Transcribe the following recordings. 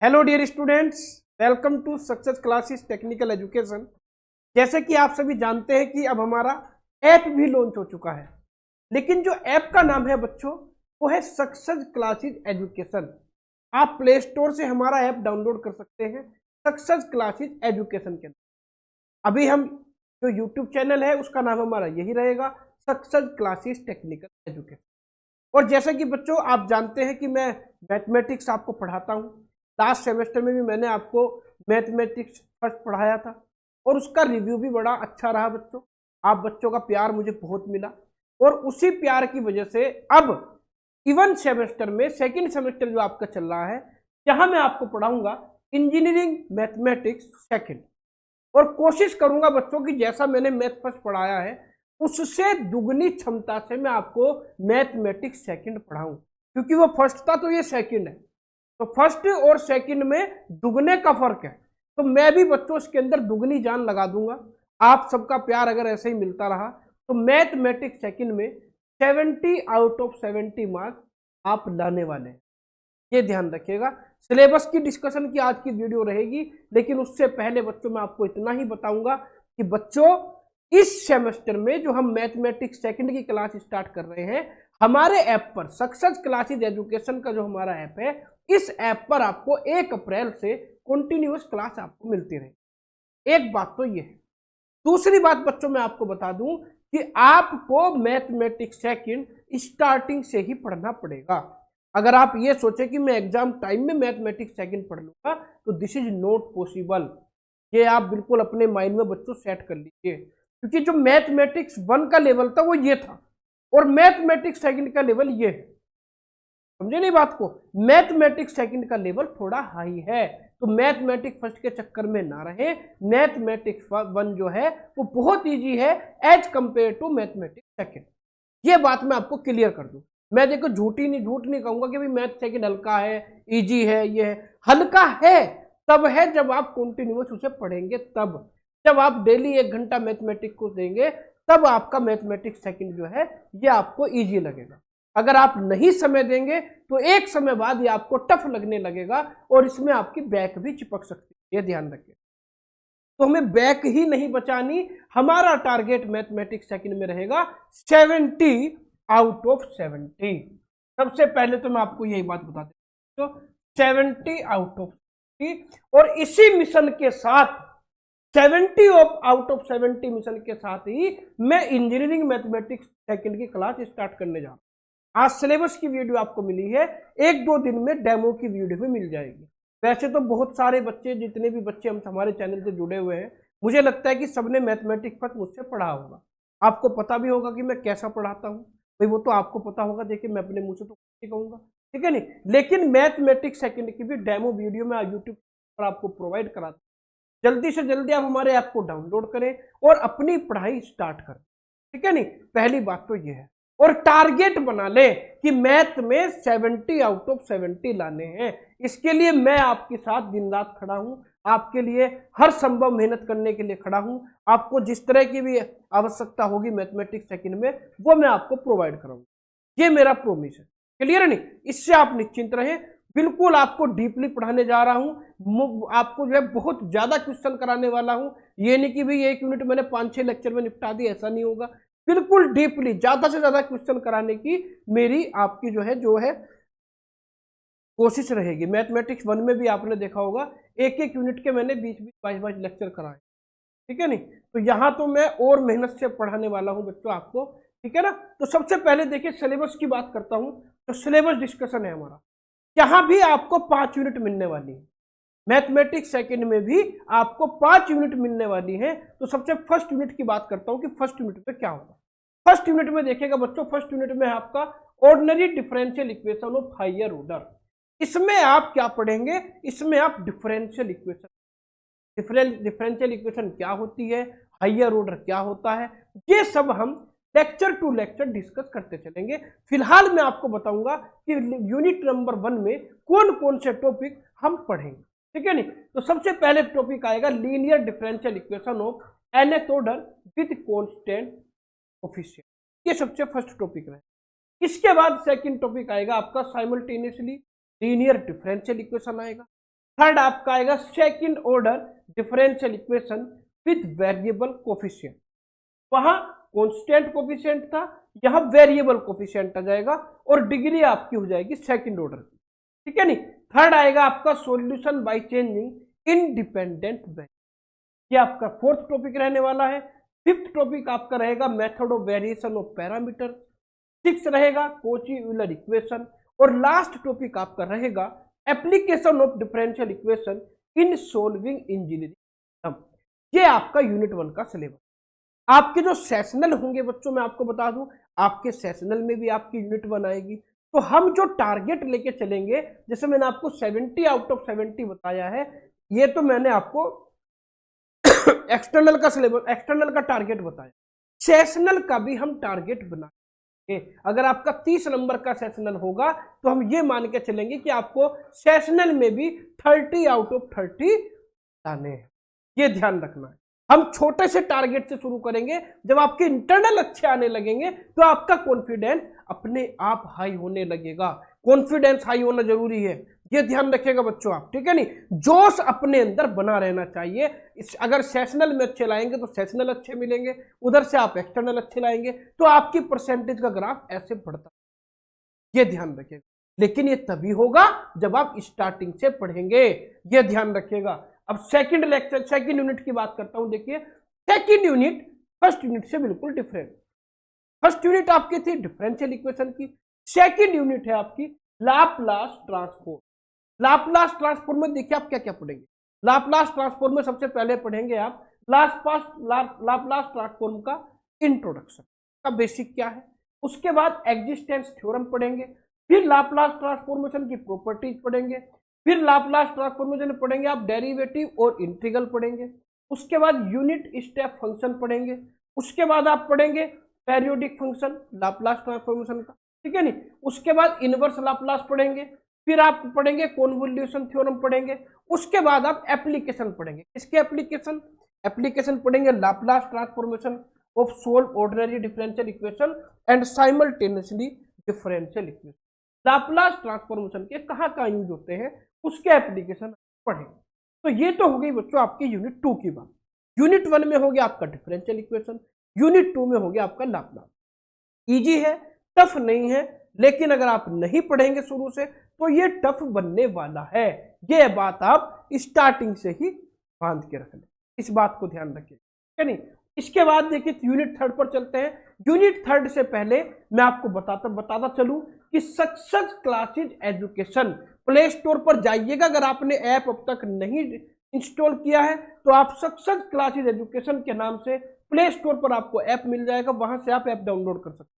Hello dear students, welcome to success classes technical education. जैसे कि आप सभी जानते हैं कि अब हमारा ऐप भी लॉन्च हो चुका है, लेकिन जो ऐप का नाम है बच्चों वो है सक्सेस क्लासेस एजुकेशन। आप प्ले स्टोर से हमारा ऐप डाउनलोड कर सकते हैं सक्सेस क्लासेस एजुकेशन के। अभी हम जो यूट्यूब चैनल है उसका नाम हमारा यही रहेगा, सक्सेस क्लासेस टेक्निकल एजुकेशन। और जैसे कि बच्चों आप जानते हैं कि मैं मैथमेटिक्स आपको पढ़ाता हूँ। लास्ट सेमेस्टर में भी मैंने आपको मैथमेटिक्स फर्स्ट पढ़ाया था और उसका रिव्यू भी बड़ा अच्छा रहा बच्चों। आप बच्चों का प्यार मुझे बहुत मिला और उसी प्यार की वजह से अब इवन सेमेस्टर में सेकंड सेमेस्टर जो आपका चल रहा है, जहां मैं आपको पढ़ाऊंगा इंजीनियरिंग मैथमेटिक्स सेकंड। और कोशिश करूंगा बच्चों की जैसा मैंने मैथ फर्स्ट पढ़ाया है उससे दुगनी क्षमता से मैं आपको मैथमेटिक्स सेकंड पढ़ाऊं, क्योंकि वो फर्स्ट था तो ये सेकंड है, तो फर्स्ट और सेकंड में दुगने का फर्क है। तो मैं भी बच्चों इसके अंदर दुगनी जान लगा दूंगा। आप सबका प्यार अगर ऐसे ही मिलता रहा तो मैथमेटिक्स सेकंड में 70 आउट ऑफ 70 मार्क्स आप लाने वाले हैं, ये ध्यान रखिएगा। सिलेबस की डिस्कशन की आज की वीडियो रहेगी, लेकिन उससे पहले बच्चों मैं आपको इतना ही बताऊंगा कि बच्चों इस सेमेस्टर में जो हम मैथमेटिक्स सेकंड की क्लास स्टार्ट कर रहे हैं हमारे ऐप पर, सक्सेस क्लासेस एजुकेशन का जो हमारा ऐप है, इस ऐप पर आपको 1 अप्रैल से कंटिन्यूअस क्लास आपको मिलती रहेगी। एक बात तो ये है। दूसरी बात बच्चों मैं आपको बता दूं कि आपको मैथमेटिक्स सेकंड स्टार्टिंग से ही पढ़ना पड़ेगा। अगर आप ये सोचे कि मैं एग्जाम टाइम में मैथमेटिक्स सेकंड पढ़ लूंगा तो दिस इज नॉट पॉसिबल। ये आप बिल्कुल अपने माइंड में बच्चों सेट कर लीजिए, क्योंकि जो मैथमेटिक्स 1 का लेवल था वो ये था और मैथमेटिक्स सेकंड का लेवल ये है। समझे नहीं बात को? मैथमेटिक्स सेकंड का लेवल थोड़ा हाई है, तो मैथमेटिक्स फर्स्ट के चक्कर में ना रहे। मैथमेटिक्स 1 जो है वो बहुत इजी है as compare to mathematics second. ये बात मैं आपको क्लियर कर दूं। मैं देखो झूठ नहीं कहूंगा कि भाई मैथ सेकंड हल्का है, इजी है। ये है हल्का है तब है जब आप कंटिन्यूअस उसे पढ़ेंगे, तब जब आप डेली 1 घंटा मैथमेटिक्स को देंगे तब आपका मैथमेटिक्स सेकंड जो है ये आपको इजी लगेगा। अगर आप नहीं समय देंगे तो एक समय बाद ये आपको टफ लगने लगेगा और इसमें आपकी बैक भी चिपक सकती है, ये ध्यान रखिए। तो हमें बैक ही नहीं बचानी, हमारा टारगेट मैथमेटिक्स सेकंड में रहेगा 70 आउट ऑफ 70। सबसे पहले तो मैं आपको यही बात बता देता हूं, तो 70 आउट ऑफ 70 और इसी मिशन के साथ 70 आउट ऑफ 70 मिशन के साथ ही मैं इंजीनियरिंग मैथमेटिक्स सेकंड की क्लास स्टार्ट करने जा रहा हूं। आज सिलेबस की वीडियो आपको मिली है, 1-2 दिन में डेमो की वीडियो भी मिल जाएगी। वैसे तो बहुत सारे बच्चे, जितने भी बच्चे हम हमारे चैनल से जुड़े हुए हैं, मुझे लगता है कि सबने मैथमेटिक्स पर मुझसे पढ़ा होगा। आपको पता भी होगा कि मैं कैसा पढ़ाता हूँ, भाई वो तो आपको पता होगा। देखिए मैं अपने मुंह से तो नहीं कहूंगा, ठीक है नहीं, लेकिन मैथमेटिक्स सेकंड की भी डेमो वीडियो मैं यूट्यूब पर आपको प्रोवाइड कराता हूँ। जल्दी से जल्दी आप हमारे ऐप को डाउनलोड करें और अपनी पढ़ाई स्टार्ट करें, ठीक है नहीं। पहली बात तो ये है, और टारगेट बना ले कि मैथ में 70 आउट ऑफ 70 लाने हैं। इसके लिए मैं आपके साथ दिन रात खड़ा हूं, आपके लिए हर संभव मेहनत करने के लिए खड़ा हूं। आपको जिस तरह की भी आवश्यकता होगी मैथमेटिक्स सेकंड में वो मैं आपको प्रोवाइड कराऊंगा, ये मेरा प्रोमिस है। क्लियर है नहीं? इससे आप निश्चिंत रहें, बिल्कुल आपको डीपली पढ़ाने जा रहा हूं। आपको जो है बहुत ज्यादा क्वेश्चन कराने वाला हूं। ये नहीं कि भाई 1 यूनिट मैंने 5-6 लेक्चर में निपटा दी, ऐसा नहीं होगा। बिल्कुल डीपली ज्यादा से ज्यादा क्वेश्चन कराने की मेरी आपकी जो है कोशिश रहेगी। मैथमेटिक्स 1 में भी आपने देखा होगा 1-1 यूनिट के मैंने 20-20 22-22 लेक्चर कराए, ठीक है नहीं। तो यहां तो मैं और मेहनत से पढ़ाने वाला हूं बच्चों आपको, ठीक है ना। तो सबसे पहले देखिए सिलेबस की बात करता हूं, तो सिलेबस डिस्कशन है हमारा। यहां भी आपको 5 यूनिट मिलने वाली है। मैथमेटिक्स सेकंड में भी आपको 5 यूनिट मिलने वाली है। तो सबसे फर्स्ट यूनिट की बात करता हूं कि फर्स्ट यूनिट में क्या होगा। फर्स्ट यूनिट में देखिएगा बच्चों, फर्स्ट यूनिट में आपका ordinary differential equation of higher order. इसमें आप क्या पढ़ेंगे? इसमें आप डिफरेंशियल इक्वेशन, डिफरेंशियल इक्वेशन क्या होती है, हायर ऑर्डर क्या होता है, ये सब हम लेक्चर टू लेक्चर डिस्कस करते चलेंगे। फिलहाल मैं आपको बताऊंगा कि यूनिट नंबर 1 में कौन कौन से टॉपिक हम पढ़ेंगे, ठीक है नहीं। तो सबसे पहले टॉपिक आएगा linear differential equation of nth order with constant coefficient, ये सबसे फर्स्ट टॉपिक है। इसके बाद सेकंड टॉपिक आएगा आपका साइमल्टेनियसली लीनियर डिफरेंशियल इक्वेशन आएगा। थर्ड आपका आएगा second order differential equation with variable coefficient. वहां कांस्टेंट कोफिशिएंट था, यहां वेरिएबल कोफिशिएंट आ जाएगा और डिग्री आपकी हो जाएगी सेकंड ऑर्डर की, ठीक है नहीं। थर्ड आएगा आपका solution by changing independent variable, ये आपका फोर्थ टॉपिक रहने वाला है। फिफ्थ टॉपिक आपका रहेगा method of variation of parameter, six रहेगा कॉची यूलर इक्वेशन, और लास्ट टॉपिक आपका रहेगा application of differential equation in solving engineering. ये आपका यूनिट 1 का सिलेबस। आपके जो सेशनल होंगे बच्चों, मैं आपको बता दूं, आपके सेशनल में भी आपकी यूनिट 1 आएगी। तो हम जो टारगेट लेके चलेंगे, जैसे मैंने आपको 70 आउट ऑफ 70 बताया है, ये तो मैंने आपको एक्सटर्नल का सिलेबस, एक्सटर्नल का टारगेट बताया। सेशनल का भी हम टारगेट बनाएंगे। अगर आपका 30 नंबर का सेशनल होगा तो हम ये मान के चलेंगे कि आपको सेशनल में भी 30 आउट ऑफ 30 आने हैं, ये ध्यान रखना है। हम छोटे से टारगेट से शुरू करेंगे, जब आपके इंटरनल अच्छे आने लगेंगे तो आपका कॉन्फिडेंस अपने आप हाई होने लगेगा। कॉन्फिडेंस हाई होना जरूरी है, ये ध्यान रखिएगा बच्चों आप, ठीक है नहीं। जोश अपने अंदर बना रहना चाहिए। अगर सेशनल में अच्छे लाएंगे तो सेशनल अच्छे मिलेंगे, उधर से आप एक्सटर्नल अच्छे लाएंगे तो आपकी परसेंटेज का ग्राफ ऐसे बढ़ता, ये ध्यान रखिएगा। लेकिन ये तभी होगा जब आप स्टार्टिंग से पढ़ेंगे, ये ध्यान रखिएगा। अब सेकंड लेक्चर, सेकंड यूनिट की बात करता हूं। देखिए सेकंड यूनिट फर्स्ट यूनिट से बिल्कुल डिफरेंट। फर्स्ट यूनिट आपकी थी डिफरेंशियल इक्वेशन की, सेकंड यूनिट है आपकी लाप्लास ट्रांसफॉर्म। लाप्लास ट्रांसफॉर्म में देखिए आप क्या क्या पढ़ेंगे। लाप्लास ट्रांसफॉर्म में सबसे पहले पढ़ेंगे आप लाप्लास ट्रांसफॉर्म का इंट्रोडक्शन का बेसिक क्या है, उसके बाद एग्जिस्टेंस थ्योरम पढ़ेंगे, फिर लाप्लास ट्रांसफॉर्मेशन की प्रॉपर्टीज पढ़ेंगे, फिर लाप्लास ट्रांसफॉर्मेशन पढ़ेंगे आप डेरिवेटिव और इंटीग्रल पढ़ेंगे, उसके बाद यूनिट स्टेप फंक्शन पढ़ेंगे, उसके बाद आप पढ़ेंगे पेरियोडिक फंक्शन लाप्लास ट्रांसफॉर्मेशन का, ठीक है नहीं। उसके बाद इनवर्स लाप्लास पढ़ेंगे, फिर आप पढ़ेंगे कॉन्वोल्यूशन थ्योरम पढ़ेंगे, उसके बाद आप एप्लीकेशन पढ़ेंगे। इसके एप्लीकेशन पढ़ेंगे Laplace transformation of solve ordinary differential equation and simultaneously differential equation. Laplace transformation के कहाँ कहाँ यूज होते हैं उसके एप्लीकेशन पढ़ेंगे। तो ये तो हो गई बच्चों आपकी यूनिट 2 की बात। यूनिट 1 में हो गया आपका डिफरेंशियल इक्वेशन, यूनिट 2 में हो गया आपका लाप्लास। इजी है, टफ नहीं है, लेकिन अगर आप नहीं पढ़ेंगे शुरू से तो ये टफ बनने वाला है। ये बात आप स्टार्टिंग से ही बांध के रख लें, इस बात को ध्यान रखिए, ठीक है नहीं। इसके बाद देखिए यूनिट 3 पर चलते हैं। यूनिट 3 से पहले मैं आपको बताता चलूं कि success classes education play store पर जाइएगा। अगर आपने ऐप अब तक नहीं इंस्टॉल किया है तो आप सक्सेस क्लासेज एजुकेशन के नाम से प्ले स्टोर पर आपको ऐप मिल जाएगा, वहां से आप ऐप डाउनलोड कर सकते हैं।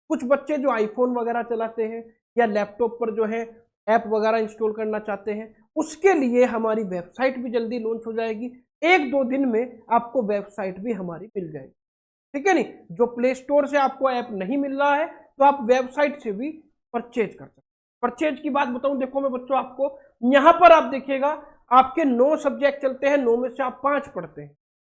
कुछ बच्चे जो आईफोन वगैरह चलाते हैं या लैपटॉप पर जो है ऐप वगैरह इंस्टॉल करना चाहते हैं, उसके लिए हमारी वेबसाइट भी जल्दी लॉन्च हो जाएगी। 1-2 दिन में आपको वेबसाइट भी हमारी मिल जाएगी, ठीक है नहीं। जो प्ले स्टोर से आपको ऐप नहीं मिल रहा है तो आप वेबसाइट से भी परचेज कर सकते हैं। परचेज की बात बताऊं, देखो मैं बच्चों आपको यहां पर आप देखिएगा आपके 9 सब्जेक्ट चलते हैं, 9 में से आप 5 पढ़ते हैं।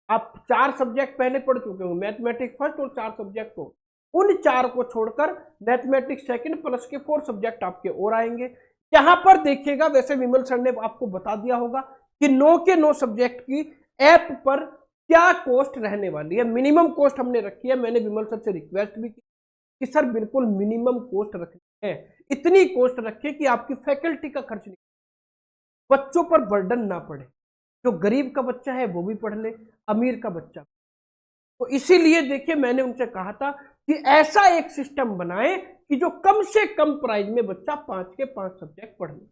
आप 4 सब्जेक्ट पहले पढ़ चुके हो, मैथमेटिक्स फर्स्ट और 4 सब्जेक्ट हो। उन 4 को छोड़कर मैथमेटिक्स सेकंड प्लस के 4 सब्जेक्ट आपके और आएंगे। यहां पर देखिएगा, वैसे विमल सर ने आपको बता दिया होगा कि 9 के 9 सब्जेक्ट की ऐप पर क्या कॉस्ट रहने वाली है। मिनिमम कॉस्ट हमने रखी है, मैंने विमल सर से रिक्वेस्ट भी की कि सर बिल्कुल मिनिमम कॉस्ट रखनी है, इतनी कॉस्ट रखे कि आपकी फैकल्टी का खर्च नहीं, बच्चों पर बर्डन ना पड़े। जो गरीब का बच्चा है वो भी पढ़ ले, अमीर का बच्चा। तो इसीलिए देखिए मैंने उनसे कहा था कि ऐसा एक सिस्टम बनाएं कि जो कम से कम प्राइस में बच्चा 5 के 5 सब्जेक्ट पढ़ ले।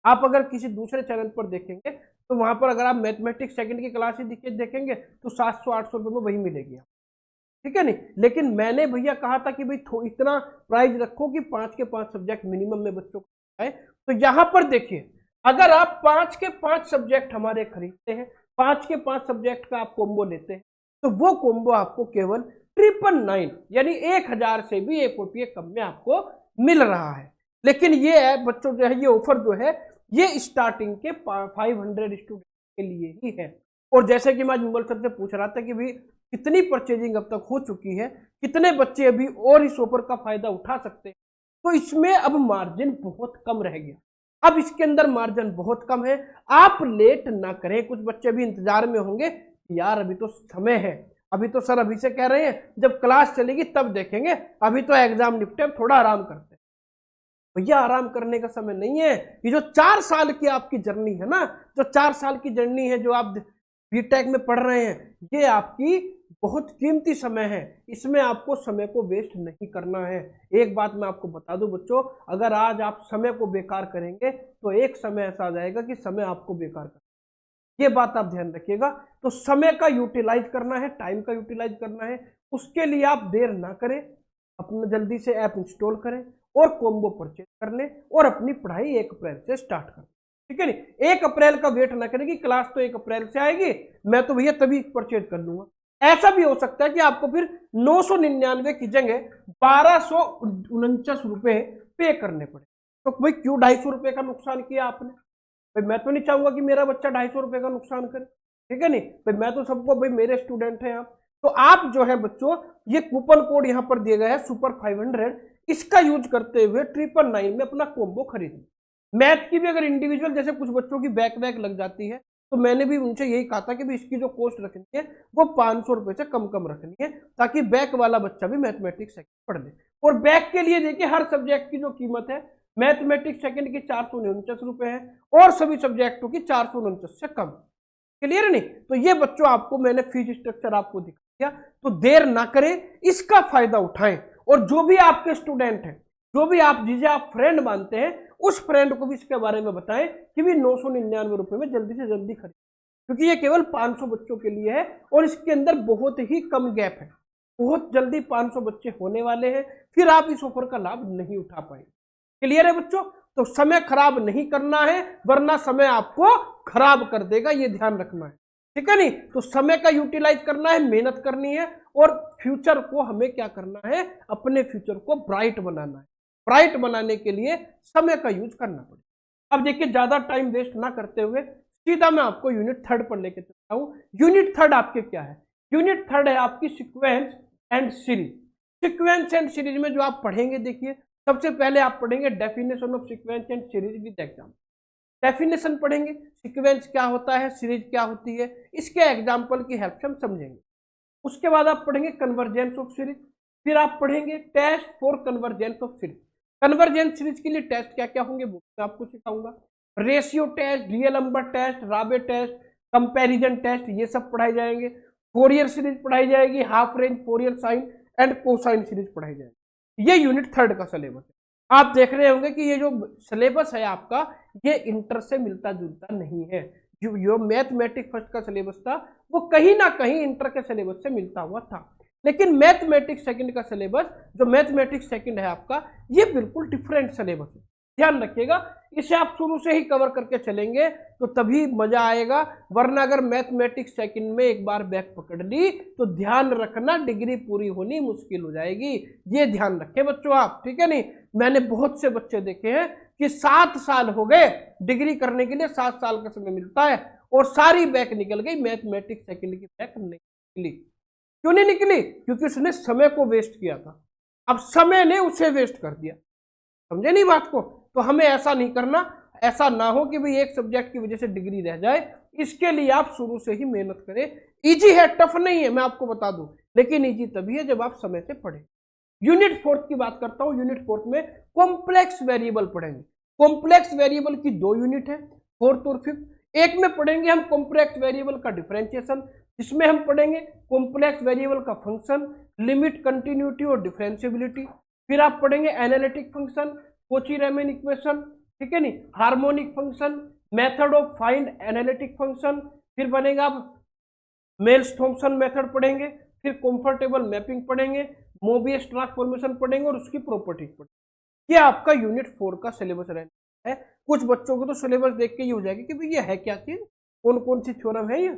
आप अगर किसी दूसरे चैनल पर देखेंगे तो वहां पर अगर आप मैथमेटिक्स सेकंड की क्लास देखेंगे तो 700-800 रुपये में वही मिलेगी, ठीक है नहीं। लेकिन मैंने भैया कहा था कि भाई इतना प्राइस रखो कि 5 के 5 सब्जेक्ट मिनिमम में बच्चों को आए। तो यहां पर देखिए, अगर आप 5 के 5 सब्जेक्ट हमारे खरीदते हैं, 5 के 5 सब्जेक्ट का आप कॉम्बो लेते हैं, तो वो कॉम्बो आपको केवल 999 यानी 1000 से भी 1 रुपये कम में आपको मिल रहा है। लेकिन ये ऐप बच्चों जो है, ये ऑफर जो है ये स्टार्टिंग के 500 स्टूडेंट के लिए ही है। और जैसे कि मैं विमल सर से पूछ रहा था कि भाई कितनी परचेजिंग अब तक हो चुकी है, कितने बच्चे अभी और इस ऑफर का फायदा उठा सकते हैं, तो इसमें अब मार्जिन बहुत कम रह गया। अब इसके अंदर मार्जिन बहुत कम है, आप लेट ना करें। कुछ बच्चे भी इंतजार में होंगे, यार अभी तो समय है, अभी तो सर अभी से कह रहे हैं जब क्लास चलेगी तब देखेंगे, अभी तो एग्जाम निपटे, थोड़ा आराम करते हैं। भैया आराम करने का समय नहीं है। ये जो 4 साल की आपकी जर्नी है ना, जो 4 साल की जर्नी है जो आप बीटेक में पढ़ रहे हैं, ये आपकी बहुत कीमती समय है। इसमें आपको समय को वेस्ट नहीं करना है। एक बात मैं आपको बता दूं बच्चों, अगर आज आप समय को बेकार करेंगे तो एक समय ऐसा आ जाएगा कि समय आपको बेकार कर, ये बात आप ध्यान रखिएगा। तो समय का यूटिलाइज करना है, टाइम का यूटिलाइज करना है, उसके लिए आप देर ना करें, अपना जल्दी से ऐप इंस्टॉल करें और कॉम्बो परचेज कर लें और अपनी पढ़ाई 1 अप्रैल से स्टार्ट करें। ठीक है नहीं, 1 अप्रैल का वेट ना करें कि क्लास तो 1 अप्रैल से आएगी, मैं तो भैया तभी परचेज कर लूंगा। ऐसा भी हो सकता है कि आपको फिर 999 की जगह 1249 रुपए पे करने पड़े। तो भाई क्यों 250 रुपए का नुकसान किया आपने? भाई मैं तो नहीं चाहूंगा कि मेरा बच्चा 250 रुपए का नुकसान करे, ठीक है नहीं। भाई मैं तो सबको, भाई मेरे स्टूडेंट हैं आप, तो आप जो है बच्चों ये कूपन कोड यहाँ पर दिया गया है सुपर 500, इसका यूज करते हुए 999 में अपना कॉम्बो खरीदें। मैथ की भी अगर इंडिविजुअल जैसे कुछ बच्चों की बैक लग जाती है, तो मैंने भी उनसे यही कहा था कि भी इसकी जो कॉस्ट रखनी है वो 500 रुपए से कम रखनी है, ताकि बैक वाला बच्चा भी मैथमेटिक्स सेकंड पढ़ ले। और बैक के लिए देखिए हर सब्जेक्ट की जो कीमत है, मैथमेटिक्स सेकंड की 449 रुपए है और सभी सब्जेक्टों की 449 से कम। क्लियर है नहीं? तो ये बच्चों आपको मैंने फीस स्ट्रक्चर आपको दिखा दिया, तो देर ना करें, इसका फायदा उठाएं। और जो भी आपके स्टूडेंट हैं, जो भी आप जिसे आप फ्रेंड मानते हैं, उस फ्रेंड को भी इसके बारे में बताएं कि भी 999 रुपए में जल्दी से जल्दी खरीदें, क्योंकि ये केवल 500 बच्चों के लिए है और इसके अंदर बहुत ही कम गैप है। बहुत जल्दी 500 बच्चे होने वाले हैं, फिर आप इस ऑफर का लाभ नहीं उठा पाएंगे। क्लियर है बच्चों? तो समय खराब नहीं करना है, वरना समय आपको खराब कर देगा, ये ध्यान रखना है। ठीक है नहीं? तो समय का यूटिलाइज करना है, मेहनत करनी है और फ्यूचर को हमें क्या करना है, अपने फ्यूचर को ब्राइट बनाना है। ब्राइट बनाने के लिए समय का यूज करना पड़ेगा। अब देखिए ज्यादा टाइम वेस्ट ना करते हुए सीधा मैं आपको यूनिट 3 पर लेके चलता हूं। यूनिट 3 आपके क्या है? यूनिट 3 है आपकी sequence and series. Sequence and series में जो आप पढ़ेंगे, देखिए सबसे पहले आप पढ़ेंगे definition of sequence and series with example. Definition पढ़ेंगे, सीक्वेंस क्या होता है, सीरीज क्या होती है, इसके एग्जाम्पल की हेल्प से हम समझेंगे। उसके बाद आप पढ़ेंगे कन्वर्जेंस ऑफ सीरीज, फिर आप पढ़ेंगे test for convergence of series. Convergence series के लिए टेस्ट क्या क्या होंगे वो मैं आपको सिखाऊंगा। Ratio test, real number test, Raabe test, comparison test, ये सब पढ़ाए जाएंगे। फोरियर सीरीज पढ़ाई जाएगी, half range, Fourier sine and cosine series पढ़ाई जाएगी। ये यूनिट 3 का सिलेबस है। आप देख रहे होंगे कि ये जो सिलेबस है आपका, ये इंटर से मिलता जुलता नहीं है। जो मैथमेटिक्स फर्स्ट का सिलेबस था वो कहीं ना कहीं इंटर के सिलेबस से मिलता हुआ था, लेकिन मैथमेटिक्स सेकंड का सिलेबस, जो मैथमेटिक्स सेकंड है आपका, ये बिल्कुल डिफरेंट सिलेबस है। ध्यान रखिएगा, इसे आप शुरू से ही कवर करके चलेंगे तो तभी मजा आएगा, वरना अगर मैथमेटिक्स सेकंड में एक बार बैक पकड़ ली तो ध्यान रखना डिग्री पूरी होनी मुश्किल हो जाएगी। ये ध्यान रखें बच्चों आप, ठीक है नहीं। मैंने बहुत से बच्चे देखे हैं कि 7 साल हो गए डिग्री करने के लिए, 7 साल का समय मिलता है और सारी बैक निकल गई, मैथमेटिक्स सेकंड की बैक नहीं निकली। क्यों नहीं निकली? क्योंकि उसने समय को वेस्ट किया था। अब समय ने उसे वेस्ट कर दिया। समझे नहीं बात को? तो हमें ऐसा नहीं करना, ऐसा ना हो कि भाई एक सब्जेक्ट की वजह से डिग्री रह जाए। इसके लिए आप शुरू से ही मेहनत करें। इजी है, टफ नहीं है, मैं आपको बता दूं, लेकिन इजी तभी है जब आप समय से पढ़ें। यूनिट 4 की बात करता हूं। यूनिट 4 में कॉम्प्लेक्स वेरिएबल पढ़ेंगे। कॉम्प्लेक्स वेरिएबल की 2 यूनिट है, 4th और 5th। एक में पढ़ेंगे हम कॉम्प्लेक्स वेरिएबल का डिफरेंशिएशन, जिसमें हम पढ़ेंगे कॉम्प्लेक्स वेरिएबल का फंक्शन, लिमिट, कंटिन्यूटी और डिफरेंशिएबिलिटी। फिर आप पढ़ेंगे analytic function, Kochi Riemann equation, ठीक है नहीं, harmonic function, method of find analytic function. फिर बनेगा आप मेल्स थॉम्सन मेथड पढ़ेंगे, फिर कंफर्टेबल मैपिंग पढ़ेंगे, मोबियस ट्रांसफॉर्मेशन पढ़ेंगे और उसकी प्रॉपर्टीज पढ़ेंगे। ये आपका यूनिट 4 का सिलेबस रहना है। कुछ बच्चों को तो सिलेबस देख के ही हो जाएगी कि भाई ये है क्या चीज, कौन कौन सी थ्योरम है ये।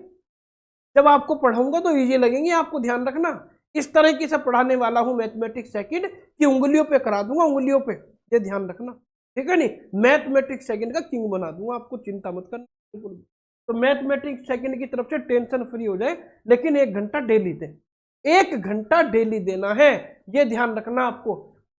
जब आपको पढ़ाऊंगा तो इजी लगेंगे, आपको ध्यान रखना। इस तरह की से पढ़ाने वाला हूं मैथमेटिक्स सेकंड की उंगलियों पे करा दूंगा, उंगलियों पे, ये ध्यान रखना, ठीक है नहीं। मैथमेटिक्स सेकंड का किंग बना दूंगा आपको, चिंता मत करना। तो मैथमेटिक्स सेकंड की तरफ से टेंशन फ्री हो जाए, लेकिन 1 घंटा डेली दें, 1 घंटा डेली देना है, ये ध्यान रखना आपको।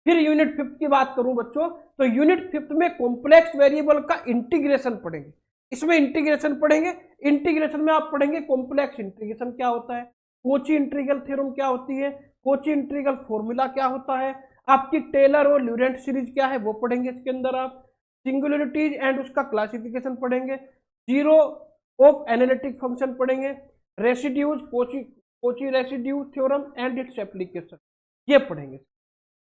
फिर यूनिट 5 की बात करूं बच्चों, तो यूनिट 5 में कॉम्प्लेक्स वेरिएबल का इंटीग्रेशन पढ़ेंगे। इसमें इंटीग्रेशन पढ़ेंगे, इंटीग्रेशन में आप पढ़ेंगे कॉम्प्लेक्स इंटीग्रेशन क्या होता है, कोची इंटीग्रल थ्योरम क्या होती है, कोची इंटीग्रल फॉर्मूला क्या होता है, आपकी टेलर और ल्यूरेंट सीरीज क्या है वो पढ़ेंगे इसके अंदर आप, सिंगुलरिटीज एंड उसका क्लासिफिकेशन पढ़ेंगे, जीरो ऑफ एनालिटिक फंक्शन पढ़ेंगे, residues, Kochi residue theorem and its application, ये पढ़ेंगे।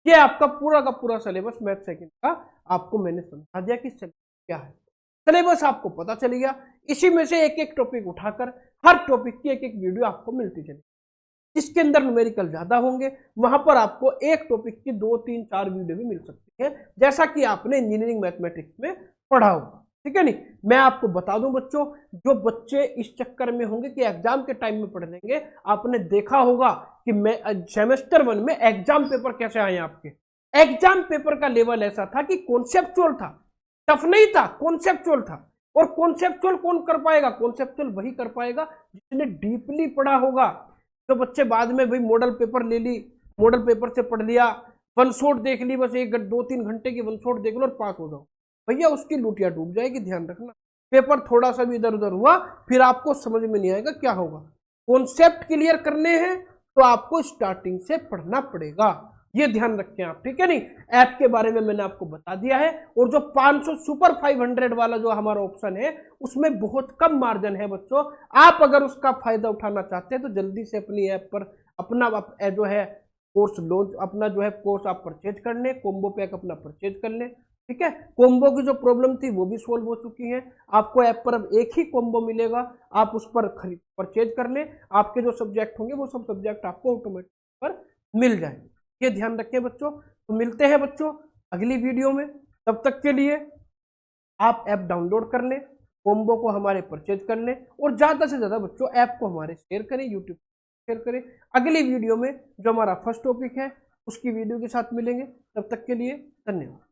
ये आपका पूरा का पूरा सिलेबस मैथ सेकंड का आपको मैंने समझा दिया कि क्या है। सिलेबस आपको पता चल गया। इसी में से एक एक टॉपिक उठाकर हर टॉपिक की एक एक वीडियो आपको मिलती चलेगी। जिसके अंदर न्यूमेरिकल ज्यादा होंगे वहां पर आपको एक टॉपिक की 2, 3, 4 वीडियो भी मिल सकती है, जैसा कि आपने इंजीनियरिंग मैथमेटिक्स में पढ़ा होगा। ठीक है नहीं, मैं आपको बता दूं बच्चों, जो बच्चे इस चक्कर में होंगे कि एग्जाम के टाइम में पढ़ लेंगे, आपने देखा होगा कि मैं सेमेस्टर 1 में एग्जाम पेपर कैसे आए आपके। एग्जाम पेपर का लेवल ऐसा था कि कॉन्सेप्चुअल था, टफ नहीं था, कॉन्सेप्चुअल था। और कॉन्सेप्चुअल कौन कर पाएगा, कॉन्सेप्चुअल वही कर पाएगा जिसने डीपली पढ़ा होगा। तो बच्चे बाद में भाई मॉडल पेपर ले ली, मॉडल पेपर से पढ़ लिया, वन शॉट देख ली, बस 1-2-3 घंटे की वन शॉट देख लो और पास हो जाओ, भैया उसकी लूटिया डूब जाएगी। ध्यान रखना, पेपर थोड़ा सा भी इधर उधर हुआ फिर आपको समझ में नहीं आएगा क्या होगा। कॉन्सेप्ट क्लियर करने हैं तो आपको स्टार्टिंग से पढ़ना पड़ेगा, ये ध्यान रखें आप। ठीक है नहीं, ऐप के बारे में मैंने आपको बता दिया है। और जो 500 सुपर 500 वाला जो हमारा ऑप्शन है उसमें बहुत कम मार्जिन है बच्चों। आप अगर उसका फायदा उठाना चाहते हैं तो जल्दी से अपनी ऐप पर अपना जो है कोर्स लॉन्च, अपना जो है कोर्स आप परचेज कर लें, कॉम्बो पैक अपना परचेज कर लें। ठीक है, कॉम्बो की जो प्रॉब्लम थी वो भी सोल्व हो चुकी है। आपको ऐप पर अब एक ही कॉम्बो मिलेगा, आप उस पर परचेज कर लें, आपके जो सब्जेक्ट होंगे वो सब सब्जेक्ट आपको ऑटोमेटिक पर मिल जाएंगे। ये ध्यान रखें बच्चों। तो मिलते हैं बच्चों अगली वीडियो में, तब तक के लिए आप ऐप डाउनलोड कर लें, कॉम्बो को हमारे परचेज कर लें और ज़्यादा से ज़्यादा बच्चों ऐप को हमारे शेयर करें, यूट्यूब शेयर करें। अगली वीडियो में जो हमारा फर्स्ट टॉपिक है उसकी वीडियो के साथ मिलेंगे, तब तक के लिए धन्यवाद।